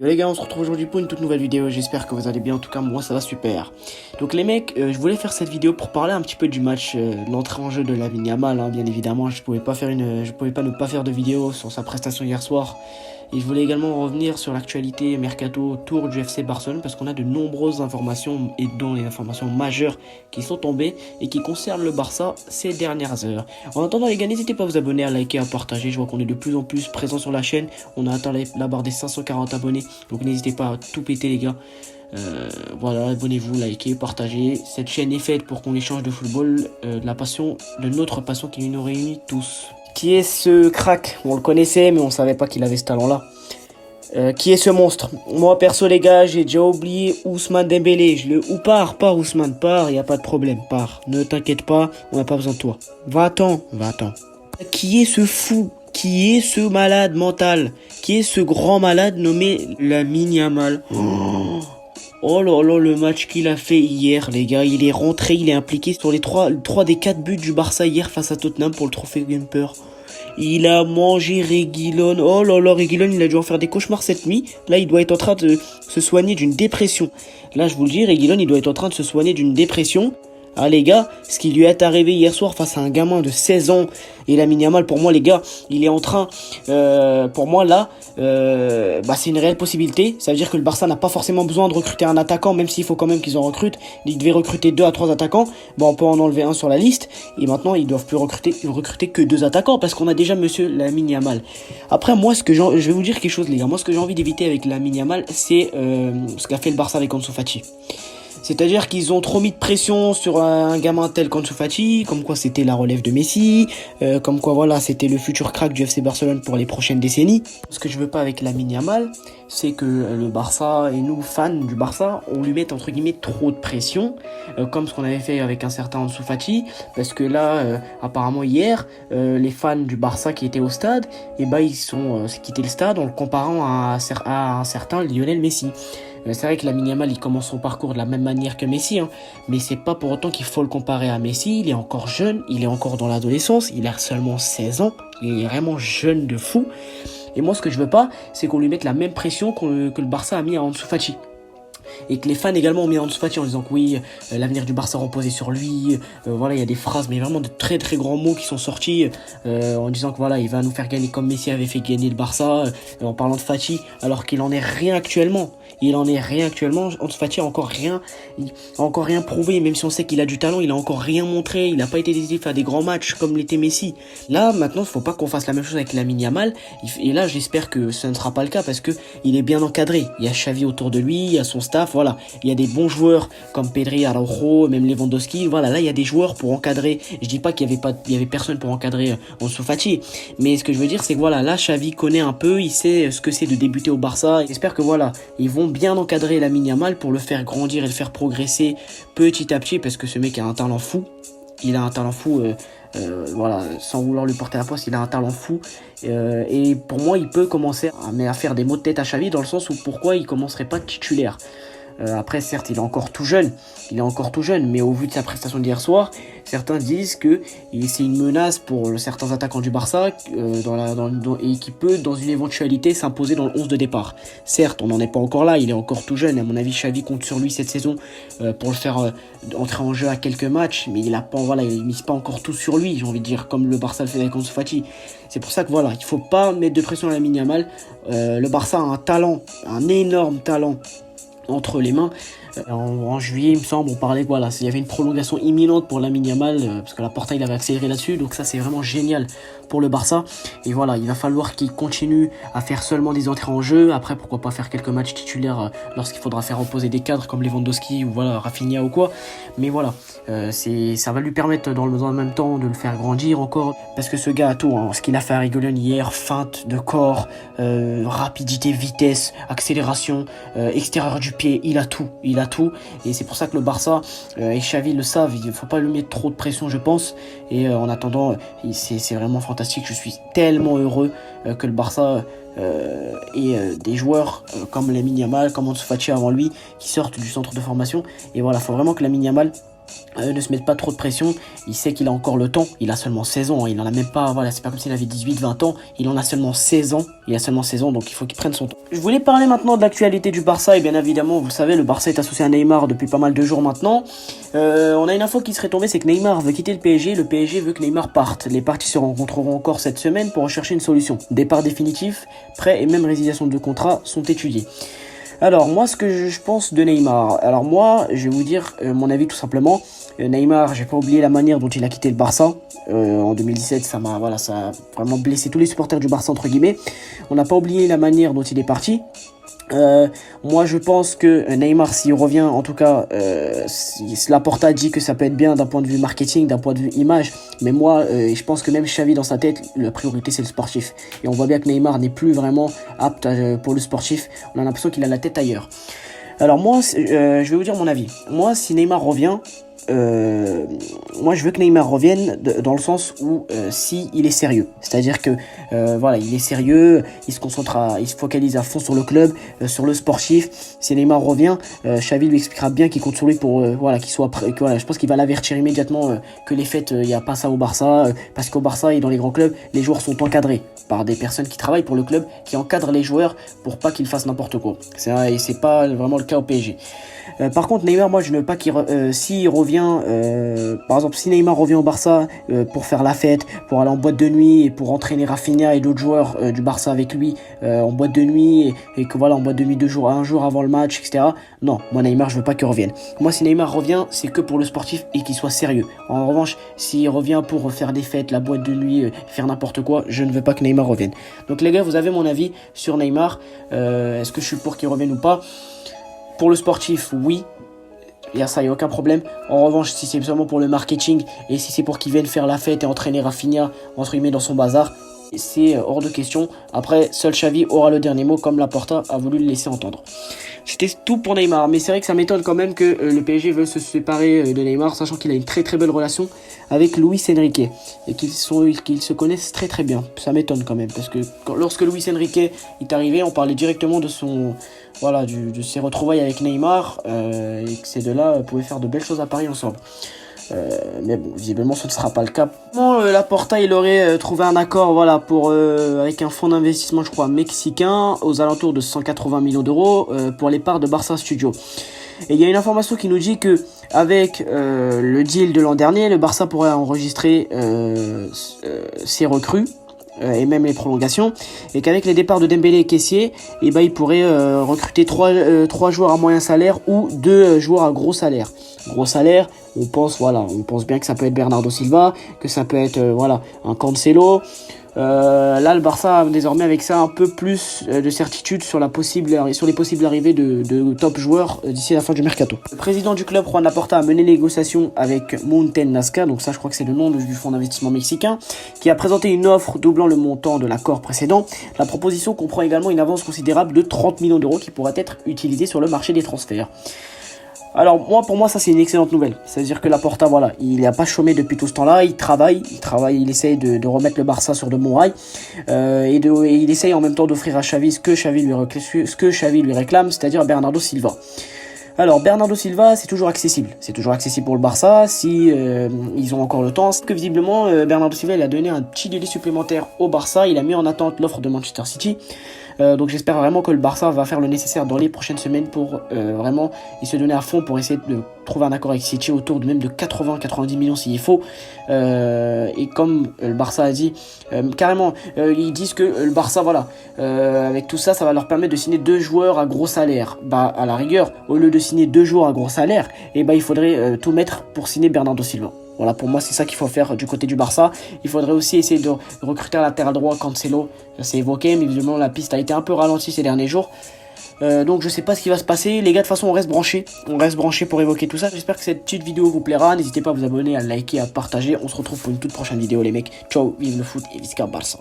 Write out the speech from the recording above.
Yo les gars, on se retrouve aujourd'hui pour une toute nouvelle vidéo, j'espère que vous allez bien, en tout cas moi ça va super. Donc les mecs, je voulais faire cette vidéo pour parler un petit peu du match, de l'entrée en jeu de Lamine Yamal, bien évidemment, je pouvais pas ne pas faire de vidéo sur sa prestation hier soir. Et je voulais également revenir sur l'actualité mercato autour du FC Barcelone parce qu'on a de nombreuses informations et dont les informations majeures qui sont tombées et qui concernent le Barça ces dernières heures. En attendant les gars, n'hésitez pas à vous abonner, à liker, à partager, je vois qu'on est de plus en plus présent sur la chaîne, on a atteint la barre des 540 abonnés, donc n'hésitez pas à tout péter les gars. Voilà, abonnez-vous, likez, partagez. Cette chaîne est faite pour qu'on échange de football, de notre passion qui nous réunit tous. Qui est ce crack? On le connaissait, mais on savait pas qu'il avait ce talent-là. Qui est ce monstre? Moi, perso, les gars, j'ai déjà oublié Ousmane Dembélé. Pars, Ousmane, pars, y a pas de problème, pars. Ne t'inquiète pas, on n'a pas besoin de toi. Va-t'en. Qui est ce fou? Qui est ce malade mental? Qui est ce grand malade nommé Lamine Yamal? Oh là là, le match qu'il a fait hier, les gars. Il est rentré, il est impliqué sur les 3 des 4 buts du Barça hier face à Tottenham pour le trophée Gumper. Il a mangé Reguilon. Oh là là, Reguilon, il a dû en faire des cauchemars cette nuit. Là, il doit être en train de se soigner d'une dépression. Là, je vous le dis, Reguilon, il doit être en train de se soigner d'une dépression. Ah les gars, ce qui lui est arrivé hier soir face à un gamin de 16 ans et Lamine Yamal, pour moi les gars, il est en train, pour moi là, c'est une réelle possibilité. Ça veut dire que le Barça n'a pas forcément besoin de recruter un attaquant, même s'il faut quand même qu'ils en recrutent. Ils devaient recruter 2 à 3 attaquants. Bon, on peut en enlever un sur la liste. Et maintenant, ils doivent plus recruter que 2 attaquants parce qu'on a déjà monsieur Lamine Yamal. Après, moi, je vais vous dire quelque chose les gars. Moi, ce que j'ai envie d'éviter avec Lamine Yamal, c'est ce qu'a fait le Barça avec Ansu Fati. C'est-à-dire qu'ils ont trop mis de pression sur un gamin tel qu'Ansu Fati, comme quoi c'était la relève de Messi, comme quoi voilà c'était le futur crack du FC Barcelone pour les prochaines décennies. Ce que je veux pas avec Lamine Yamal, c'est que le Barça et nous fans du Barça, on lui mette entre guillemets trop de pression, comme ce qu'on avait fait avec un certain Ansu Fati, parce que là apparemment hier les fans du Barça qui étaient au stade, ils sont quitté le stade en le comparant à un certain Lionel Messi. C'est vrai que Lamine Yamal il commence son parcours de la même manière que Messi, mais c'est pas pour autant qu'il faut le comparer à Messi. Il est encore jeune, il est encore dans l'adolescence, il a seulement 16 ans, il est vraiment jeune de fou. Et moi ce que je veux pas, c'est qu'on lui mette la même pression que le Barça a mis à Ansu Fati. Et que les fans également ont mis Ansu Fati en disant que oui, l'avenir du Barça reposait sur lui. Voilà, il y a des phrases, mais vraiment de très très grands mots qui sont sortis en disant que voilà, il va nous faire gagner comme Messi avait fait gagner le Barça, en parlant de Fati, alors qu'il en est rien actuellement. Ansu Fati a encore rien prouvé, même si on sait qu'il a du talent, il a encore rien montré, il n'a pas été décisif à des grands matchs comme l'était Messi. Là, maintenant, il faut pas qu'on fasse la même chose avec Lamine Yamal. Et là, j'espère que ce ne sera pas le cas parce que il est bien encadré. Il y a Xavi autour de lui, il y a son staff, voilà. Il y a des bons joueurs comme Pedri, Araujo, même Lewandowski. Voilà, là, il y a des joueurs pour encadrer. Je dis pas qu'il y avait personne pour encadrer Ansu Fati. Mais ce que je veux dire, c'est que voilà, là, Xavi connaît un peu, il sait ce que c'est de débuter au Barça. J'espère que voilà, ils vont bien encadrer Lamine Yamal pour le faire grandir et le faire progresser petit à petit parce que ce mec a un talent fou. Il a un talent fou, voilà, sans vouloir lui porter la poisse, il a un talent fou. Et pour moi, il peut commencer à faire des mots de tête à Xavi dans le sens où pourquoi il commencerait pas titulaire. Après, certes, il est encore tout jeune, mais au vu de sa prestation d'hier soir, certains disent que c'est une menace pour certains attaquants du Barça et qui peut, dans une éventualité, s'imposer dans le 11 de départ. Certes, on n'en est pas encore là, il est encore tout jeune, à mon avis, Xavi compte sur lui cette saison pour le faire entrer en jeu à quelques matchs, mais il mise pas encore tout sur lui, j'ai envie de dire, comme le Barça le fait avec Ansu Fati. C'est pour ça que voilà, il faut pas mettre de pression à Lamine Yamal. Le Barça a un talent, un énorme talent entre les mains. En juillet, il me semble, on parlait voilà, il y avait une prolongation imminente pour Lamine Yamal parce que la Porta il avait accéléré là-dessus, donc ça c'est vraiment génial pour le Barça. Et voilà, il va falloir qu'il continue à faire seulement des entrées en jeu. Après, pourquoi pas faire quelques matchs titulaires lorsqu'il faudra faire reposer des cadres comme Lewandowski ou voilà Rafinha ou quoi. Mais voilà, ça va lui permettre dans le même temps de le faire grandir encore parce que ce gars a tout. Ce qu'il a fait à Reguilon hier, feinte de corps, rapidité, vitesse, accélération, extérieur du pied, il a tout. Et c'est pour ça que le Barça et Xavi le savent, il ne faut pas lui mettre trop de pression je pense. Et en attendant, c'est vraiment fantastique. Je suis tellement heureux que le Barça ait des joueurs comme Lamine Yamal, comme Ansu Fati avant lui, qui sortent du centre de formation. Et voilà, il faut vraiment que Lamine Yamal ne se mette pas trop de pression. Il sait qu'il a encore le temps. Il a seulement 16 ans. Il en a même pas, voilà, c'est pas comme s'il avait 18-20 ans. Il en a seulement 16 ans. Il a seulement 16 ans, donc il faut qu'il prenne son temps. Je voulais parler maintenant de l'actualité du Barça. Et bien évidemment, vous le savez, le Barça est associé à Neymar depuis pas mal de jours maintenant. On a une info qui serait tombée, c'est que Neymar veut quitter le PSG. Le PSG veut que Neymar parte. Les parties se rencontreront encore cette semaine pour rechercher une solution. Départ définitif, prêt et même résiliation de contrat sont étudiés. Alors moi, ce que je pense de Neymar, alors moi je vais vous dire mon avis tout simplement. Neymar, j'ai pas oublié la manière dont il a quitté le Barça en 2017, ça a vraiment blessé tous les supporters du Barça entre guillemets. On n'a pas oublié la manière dont il est parti. Moi je pense que Neymar, s'il revient, en tout cas Laporta dit que ça peut être bien d'un point de vue marketing, d'un point de vue image, mais moi je pense que même Xavi dans sa tête, la priorité c'est le sportif, et on voit bien que Neymar n'est plus vraiment apte pour le sportif. On a l'impression qu'il a la tête ailleurs. Alors moi je vais vous dire mon avis. Moi, si Neymar revient, moi je veux que Neymar revienne dans le sens où si il est sérieux, c'est-à-dire que voilà, il est sérieux, il se focalise à fond sur le club, sur le sportif. Si Neymar revient, Xavi lui expliquera bien qu'il compte sur lui pour voilà, qu'il soit prêt, que, voilà, je pense qu'il va l'avertir immédiatement que les fêtes, il n'y a pas ça au Barça, parce qu'au Barça et dans les grands clubs, les joueurs sont encadrés par des personnes qui travaillent pour le club, qui encadrent les joueurs pour pas qu'ils fassent n'importe quoi. C'est pas vraiment le cas au PSG. Par contre, Neymar, moi je ne veux pas qu'il s'il revient, par exemple si Neymar revient au Barça pour faire la fête, pour aller en boîte de nuit et pour entraîner Rafinha et d'autres joueurs du Barça avec lui en boîte de nuit et que voilà, en boîte de nuit un jour avant le match, etc. Non, moi Neymar je veux pas qu'il revienne. Moi si Neymar revient, c'est que pour le sportif et qu'il soit sérieux. En revanche, s'il revient pour faire des fêtes, la boîte de nuit, faire n'importe quoi, je ne veux pas que Neymar revienne. Donc les gars, vous avez mon avis sur Neymar. Est-ce que je suis pour qu'il revienne ou pas? Pour le sportif, oui, il y a aucun problème. En revanche, si c'est seulement pour le marketing et si c'est pour qu'il vienne faire la fête et entraîner Rafinha, entre guillemets, dans son bazar, c'est hors de question. Après, seul Xavi aura le dernier mot, comme Laporta a voulu le laisser entendre. C'était tout pour Neymar, mais c'est vrai que ça m'étonne quand même que le PSG veuille se séparer de Neymar, sachant qu'il a une très très belle relation avec Luis Enrique et qu'ils se connaissent très très bien. Ça m'étonne quand même, parce que lorsque Luis Enrique est arrivé, on parlait directement de ses retrouvailles avec Neymar et que ces deux-là pouvaient faire de belles choses à Paris ensemble. Mais bon, visiblement ce ne sera pas le cas. Bon, Laporta il aurait trouvé un accord, voilà, pour avec un fonds d'investissement, je crois, mexicain, aux alentours de 180 millions d'euros pour les parts de Barça Studio. Et il y a une information qui nous dit que avec le deal de l'an dernier, le Barça pourrait enregistrer ses recrues et même les prolongations, et qu'avec les départs de Dembélé et Kessié, il pourrait recruter 3 joueurs à moyen salaire ou 2 joueurs à gros salaire. Gros salaire, on pense bien que ça peut être Bernardo Silva, que ça peut être un Cancelo. Là, le Barça a désormais avec ça un peu plus de certitude sur les possibles arrivées de top joueurs d'ici la fin du mercato. Le président du club, Juan Laporta, a mené les négociations avec Mountain Nazca, donc ça je crois que c'est le nom du fonds d'investissement mexicain, qui a présenté une offre doublant le montant de l'accord précédent. La proposition comprend également une avance considérable de 30 millions d'euros qui pourra être utilisée sur le marché des transferts. Alors pour moi ça c'est une excellente nouvelle, c'est-à-dire que Laporta, voilà, il n'a pas chômé depuis tout ce temps-là, il travaille, il essaye de remettre le Barça sur de bons rails et il essaye en même temps d'offrir à Xavi ce que Xavi lui réclame, c'est-à-dire Bernardo Silva. Alors Bernardo Silva, c'est toujours accessible pour le Barça si ils ont encore le temps. C'est que visiblement Bernardo Silva il a donné un petit délai supplémentaire au Barça, il a mis en attente l'offre de Manchester City. Donc j'espère vraiment que le Barça va faire le nécessaire dans les prochaines semaines pour vraiment se donner à fond pour essayer de trouver un accord avec City autour de même de 80-90 millions s'il faut. Et comme le Barça a dit, carrément, ils disent que le Barça, avec tout ça, ça va leur permettre de signer 2 joueurs à gros salaire. À la rigueur, au lieu de signer 2 joueurs à gros salaire, il faudrait tout mettre pour signer Bernardo Silva. Voilà, pour moi, c'est ça qu'il faut faire du côté du Barça. Il faudrait aussi essayer de recruter un latéral droit, Cancelo. Ça s'est évoqué, mais visiblement, la piste a été un peu ralentie ces derniers jours. Donc, je sais pas ce qui va se passer. Les gars, de toute façon, on reste branchés. On reste branchés pour évoquer tout ça. J'espère que cette petite vidéo vous plaira. N'hésitez pas à vous abonner, à liker, à partager. On se retrouve pour une toute prochaine vidéo, les mecs. Ciao, vive le foot et visca Barça.